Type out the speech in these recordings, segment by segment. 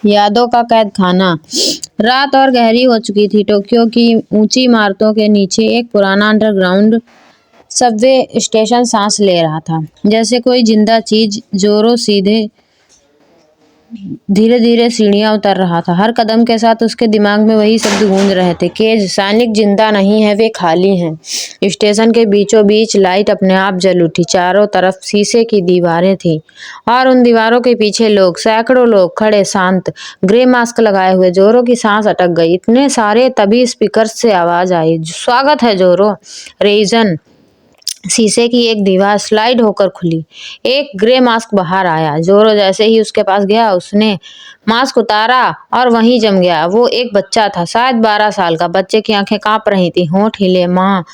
यादों का कैद खाना। रात और गहरी हो चुकी थी। टोक्यो की ऊंची इमारतों के नीचे एक पुराना अंडरग्राउंड सबवे स्टेशन सांस ले रहा था, जैसे कोई जिंदा चीज। जोरो सीधे धीरे धीरे सीढ़ियां उतर रहा था। हर कदम के साथ उसके दिमाग में वही शब्द गूंज रहे थे, केज, सैनिक जिंदा नहीं है, वे खाली हैं। स्टेशन के बीचों बीच लाइट अपने आप जल उठी। चारों तरफ शीशे की दीवारें थीं और उन दीवारों के पीछे लोग, सैकड़ों लोग खड़े, शांत, ग्रे मास्क लगाए हुए। जोरो की सांस अटक गई। इतने सारे! तभी स्पीकर से आवाज आई, स्वागत है जोरो। रेइजन। शीशे की एक दीवार स्लाइड होकर खुली। एक ग्रे मास्क बाहर आया। जोरो जैसे ही उसके पास गया, उसने मास्क उतारा और वहीं जम गया। वो एक बच्चा था, शायद 12 साल का। बच्चे की आंखें कांप रही थी, होंठ हिले। माँ।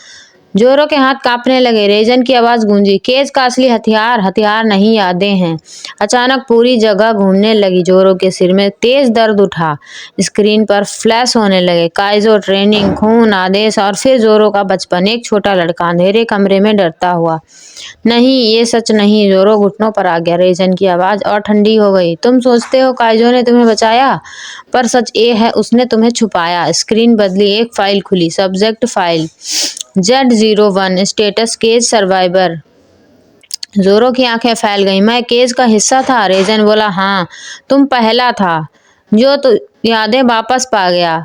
जोरो के हाथ कांपने लगे। रेजन की आवाज गूंजी, केज का असली हथियार हथियार नहीं, यादें हैं। अचानक पूरी जगह घूमने लगी। जोरो के सिर में तेज दर्द उठा। स्क्रीन पर फ्लैश होने लगे, काइजो ट्रेनिंग, खून, आदेश और फिर जोरो का बचपन। एक छोटा लड़का अंधेरे कमरे में डरता हुआ। नहीं, ये सच नहीं। जोरो घुटनों पर आ गया। रेजन की आवाज और ठंडी हो गई। तुम सोचते हो काइजो ने तुम्हें बचाया, पर सच ये है उसने तुम्हें छुपाया। स्क्रीन बदली, एक फाइल खुली। Subject file Z01, status cage survivor. Zoro की आंखें फैल गईं। मैं केज का हिस्सा था? रेजन बोला, हाँ, तुम पहला था जो तो यादें वापस पा गया।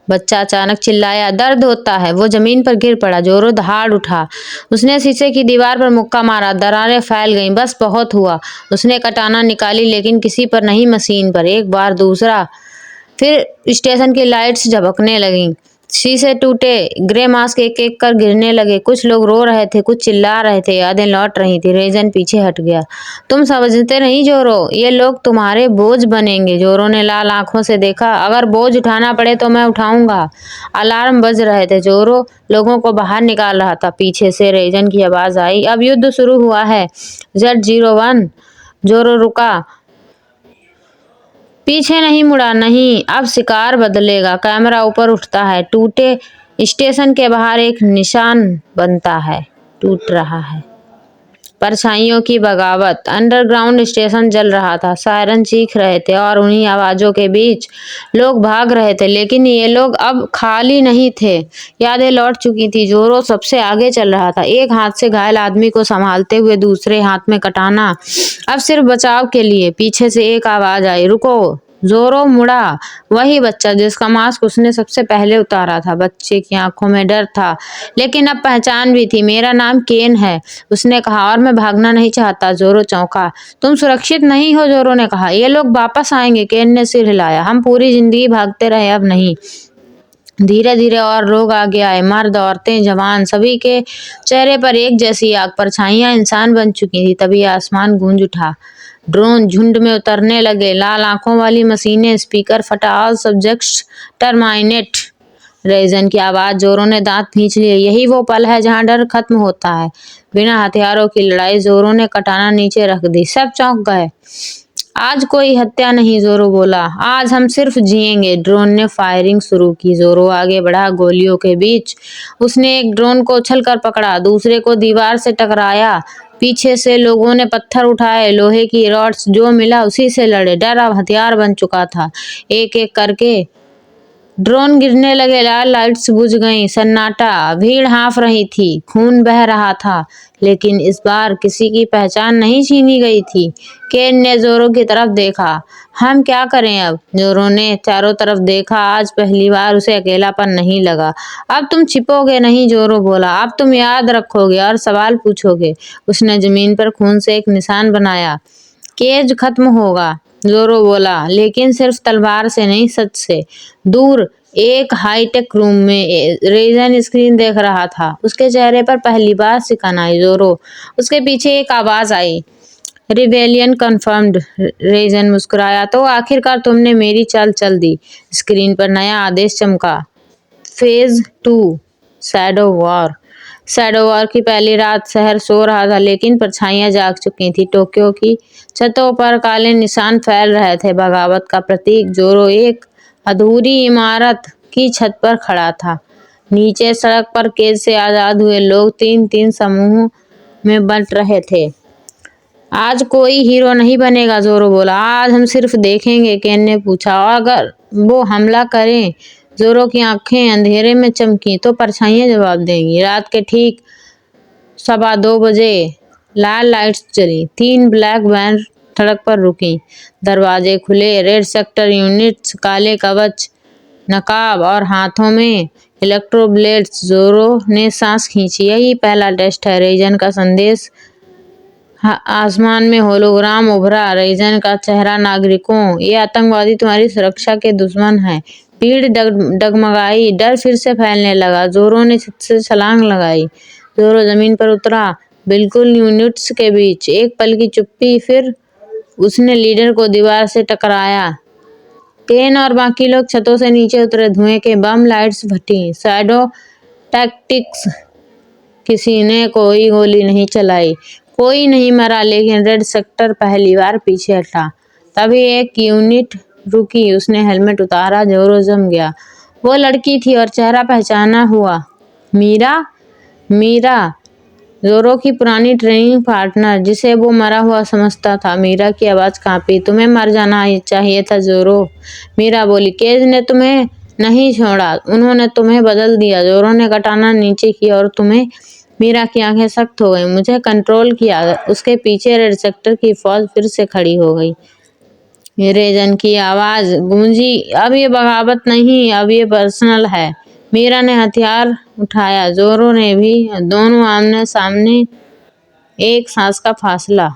बच्चा अचानक चिल्लाया, दर्द होता है। वो जमीन पर गिर पड़ा। जोरो दहाड़ उठा। उसने शीशे की दीवार पर मुक्का मारा। दरारें फैल गईं। बस बहुत हुआ। उसने कटाना निकाली, लेकिन किसी पर नहीं, मशीन पर। एक बार, दूसरा, फिर स्टेशन की लाइट्स झपकने लगीं। शीशे टूटे। ग्रे मास्क एक एक कर गिरने लगे। कुछ लोग रो रहे थे, कुछ चिल्ला रहे थे। यादें लौट रही थी। रेजन पीछे हट गया। तुम समझते नहीं जोरो, ये लोग तुम्हारे बोझ बनेंगे। जोरो ने लाल आंखों से देखा। अगर बोझ उठाना पड़े तो मैं उठाऊंगा। अलार्म बज रहे थे। जोरो लोगों को बाहर निकाल रहा था। पीछे से रेजन की आवाज आई, अब युद्ध शुरू हुआ है। Z01। जोरो रुका, पीछे नहीं मुड़ा। नहीं, अब शिकार बदलेगा। कैमरा ऊपर उठता है। टूटे स्टेशन के बाहर एक निशान बनता है, टूट रहा है। परछाइयों की बगावत। अंडरग्राउंड स्टेशन जल रहा था। सायरन चीख रहे थे और उन्हीं आवाजों के बीच लोग भाग रहे थे। लेकिन ये लोग अब खाली नहीं थे। यादें लौट चुकी थी। जोरो सबसे आगे चल रहा था, एक हाथ से घायल आदमी को संभालते हुए, दूसरे हाथ में कटाना, अब सिर्फ बचाव के लिए। पीछे से एक आवाज आई, रुको। जोरो मुड़ा। वही बच्चा जिसका मास्क उसने सबसे पहले उतारा था। बच्चे की आंखों में डर था, लेकिन अब पहचान भी थी। मेरा नाम केन है, उसने कहा, और मैं भागना नहीं चाहता। जोरो चौंका। तुम सुरक्षित नहीं हो, जोरो ने कहा। ये लोग वापस आएंगे, केन ने सिर हिलाया। हम पूरी जिंदगी भागते रहे, अब नहीं। धीरे धीरे और लोग आगे आए, मर्द, औरतें, जवान, सभी के चेहरे पर एक जैसी आग। परछाइयां इंसान बन चुकी थी। तभी आसमान गूंज उठा। ड्रोन झुंड में उतरने लगे, लाल आंखों वाली मशीनें। स्पीकर फटा, ऑल सब्जेक्ट्स टर्माइनेट। रेजन की आवाज। जोरो ने दांत खींच लिए। यही वो पल है जहां डर खत्म होता है। बिना हथियारों की लड़ाई। जोरो ने कटाना नीचे रख दी। सब चौंक गए। आज कोई हत्या नहीं, जोरो बोला, आज हम सिर्फ जिएंगे। ड्रोन ने फायरिंग शुरू की। जोरो आगे बढ़ा, गोलियों के बीच उसने एक ड्रोन को उछलकर पकड़ा, दूसरे को दीवार से टकराया। पीछे से लोगों ने पत्थर उठाए, लोहे की रॉड्स, जो मिला उसी से लड़े। डर अब हथियार बन चुका था। एक एक करके ड्रोन गिरने लगे, लाल लाइट्स बुझ गईं, सन्नाटा, भीड़ हाँफ रही थी, खून बह रहा था, लेकिन इस बार किसी की पहचान नहीं छीनी गई थी। केन ने जोरो की तरफ देखा। हम क्या करें अब? जोरो ने चारों तरफ देखा। आज पहली बार उसे अकेलापन नहीं लगा। अब तुम छिपोगे नहीं, जोरो बोला, अब तुम याद रखोगे और सवाल पूछोगे। उसने जमीन पर खून से एक निशान बनाया। केज खत्म होगा, जोरो बोला, लेकिन सिर्फ तलवार से नहीं, सच से। दूर एक हाईटेक रूम में रेजन स्क्रीन देख रहा था। उसके चेहरे पर पहली बार सिकन आई। जोरो। उसके पीछे एक आवाज आई, रिवेलियन कंफर्म्ड। रेजन मुस्कुराया, तो आखिरकार तुमने मेरी चाल चल दी। स्क्रीन पर नया आदेश चमका, phase 2, shadow war. Shadow war की पहली रात। शहर सो रहा था, लेकिन परछाइयां जाग चुकी थी। टोक्यो की छतों पर काले निशान फैल रहे थे, बगावत का प्रतीक। जोरो एक अधूरी इमारत की छत पर खड़ा था। नीचे सड़क पर कैद से आजाद हुए लोग तीन तीन समूहों में बंट रहे थे। आज कोई हीरो नहीं बनेगा, जोरो बोला। आज हम सिर्फ देखेंगे, केन ने पूछा। और अगर वो हमला करें? जोरो की आंखें अंधेरे में चमकी। तो परछाइयां जवाब देंगी। रात के ठीक 2:15 बजे लाल लाइट्स जली। 3 ब्लैक वैन सड़क पर रुकी। दरवाजे खुले। रेड सेक्टर यूनिट्स, काले कवच, नकाब और हाथों में इलेक्ट्रो ब्लेड्स। जोरो ने सांस खींची। यही पहला टेस्ट है। रेजन का संदेश। आसमान में होलोग्राम उभरा। रेजन का चेहरा। नागरिकों, ये आतंकवादी तुम्हारी सुरक्षा के दुश्मन हैं। भीड़ डगमगाई। डर फिर से फैलने लगा। जोरो ने छत से छलांग लगाई। जोरो जमीन पर उतरा, बिल्कुल यूनिट्स के बीच। एक पल की चुप्पी, फिर उसने लीडर को दीवार से टकराया। केन और बाकी लोग छतों से नीचे उतरे। धुएं के बम, लाइट्स फटी। Shadow tactics. किसी ने कोई गोली नहीं चलाई, कोई नहीं मरा, लेकिन रेड सेक्टर पहली बार पीछे हटा। तभी एक यूनिट रुकी। उसने हेलमेट उतारा। जोरो जम गया। वो लड़की थी और चेहरा पहचाना हुआ। मीरा। मीरा, जोरो की पुरानी ट्रेनिंग पार्टनर, जिसे वो मरा हुआ समझता था। मीरा की आवाज कांपी। तुम्हें मर जाना चाहिए था जोरो, मीरा बोली। केज ने तुम्हें नहीं छोड़ा, उन्होंने तुम्हें बदल दिया। जोरो ने कटाना नीचे किया। और तुम्हें? मीरा की आंखें सख्त हो गई। मुझे कंट्रोल किया। उसके पीछे रेड सेक्टर की फौज फिर से खड़ी हो गई। रेजन की आवाज गूंजी। अब ये बगावत नहीं, अब ये पर्सनल है। मीरा ने हथियार उठाया। जोरो ने भी। दोनों आमने सामने। एक सांस का फासला।